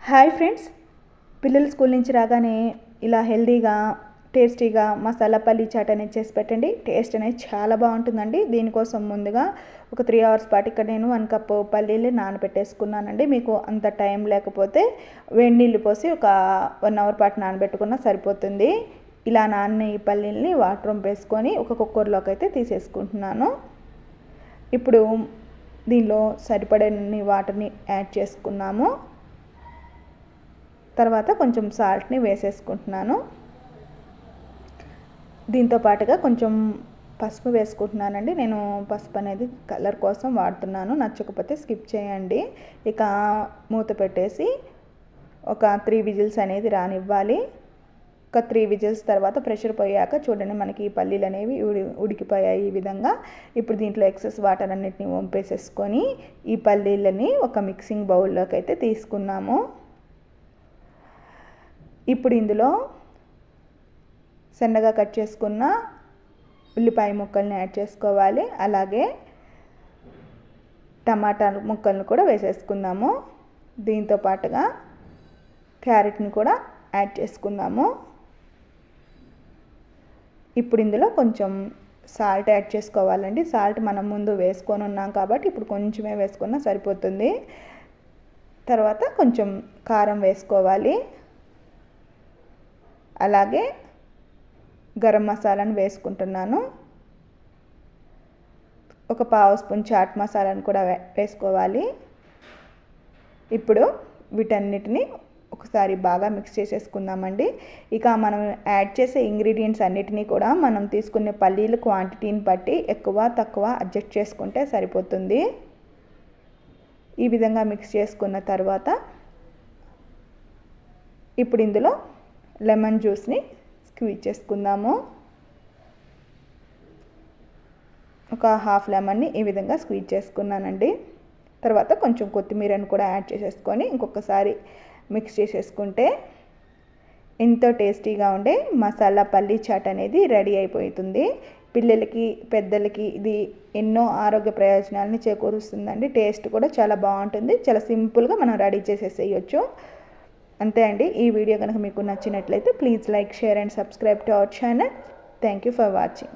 Hi friends, పిల్లలు school నుంచి రాగానే ఇలా హెల్తీగా టేస్టీగా మసాలా పల్లీ చాట్ అనేది చేసి పెట్టండి. టేస్ట్ అనేది చాలా బాగుంటుందండి. దీనికోసం ముందుగా ఒక 3 అవర్స్ పాటు ఇక్కడ నేను 1 కప్పు పల్లీలు నానబెట్టేసుకున్నానండి. మీకు అంత టైం లేకపోతే వేడి నీళ్ళు పోసి ఒక 1 అవర్ పాటు నానబెట్టుకున్నా సరిపోతుంది. ఇలా నాన్న ఈ పల్లీల్ని వాటర్ వంపేసుకొని ఒక కుక్కర్లోకి అయితే తీసేసుకుంటున్నాను. ఇప్పుడు దీనిలో సరిపడని వాటర్ని యాడ్ చేసుకున్నాము. తర్వాత కొంచెం సాల్ట్ని వేసేసుకుంటున్నాను. దీంతో పాటుగా కొంచెం పసుపు వేసుకుంటున్నానండి. నేను పసుపు అనేది కలర్ కోసం వాడుతున్నాను, నచ్చకపోతే స్కిప్ చేయండి. ఇక మూత పెట్టేసి ఒక 3 విజిల్స్ అనేది రానివ్వాలి. ఒక 3 విజిల్స్ తర్వాత ప్రెషర్ పోయాక చూడండి, మనకి ఈ పల్లీలు అనేవి ఉడికిపోయాయి. ఈ విధంగా ఇప్పుడు దీంట్లో ఎక్సెస్ వాటర్ అన్నిటిని వంపేసేసుకొని ఈ పల్లీలని ఒక మిక్సింగ్ బౌల్లోకి అయితే తీసుకున్నాము. ఇప్పుడు ఇందులో సన్నగా కట్ చేసుకున్న ఉల్లిపాయ ముక్కల్ని యాడ్ చేసుకోవాలి. అలాగే టమాటా ముక్కలను కూడా వేసేసుకుందాము. దీంతో పాటుగా క్యారెట్ని కూడా యాడ్ చేసుకుందాము. ఇప్పుడు ఇందులో కొంచెం సాల్ట్ యాడ్ చేసుకోవాలండి. సాల్ట్ మనం ముందు వేసుకొని ఉన్నాం కాబట్టి ఇప్పుడు కొంచెమే వేసుకున్నా సరిపోతుంది. తర్వాత కొంచెం కారం వేసుకోవాలి. అలాగే గరం మసాలాను వేసుకుంటున్నాను. ఒక 1/2 స్పూన్ చాట్ మసాలాను కూడా వేసుకోవాలి. ఇప్పుడు వీటన్నిటిని ఒకసారి బాగా మిక్స్ చేసేసుకుందామండి. ఇక మనం యాడ్ చేసే ఇంగ్రీడియంట్స్ అన్నిటినీ కూడా మనం తీసుకునే పల్లీల క్వాంటిటీని బట్టి ఎక్కువ తక్కువ అడ్జస్ట్ చేసుకుంటే సరిపోతుంది. ఈ విధంగా మిక్స్ చేసుకున్న తర్వాత ఇప్పుడు ఇందులో లెమన్ జ్యూస్ని స్క్వీజ్ చేసుకుందాము. ఒక హాఫ్ లెమన్ని ఈ విధంగా స్క్వీజ్ చేసుకున్నానండి. తర్వాత కొంచెం కొత్తిమీరను కూడా యాడ్ చేసేసుకొని ఇంకొకసారి మిక్స్ చేసేసుకుంటే ఎంతో టేస్టీగా ఉండే మసాలా పల్లీ చాట్ అనేది రెడీ అయిపోతుంది. పిల్లలకి పెద్దలకి ఇది ఎన్నో ఆరోగ్య ప్రయోజనాలని చేకూరుస్తుందండి. టేస్ట్ కూడా చాలా బాగుంటుంది. చాలా సింపుల్గా మనం రెడీ చేసేసేయచ్చు. అంతే అండి. ఈ వీడియో కనుక మీకు నచ్చినట్లయితే please like, share and subscribe to our channel. Thank you for watching.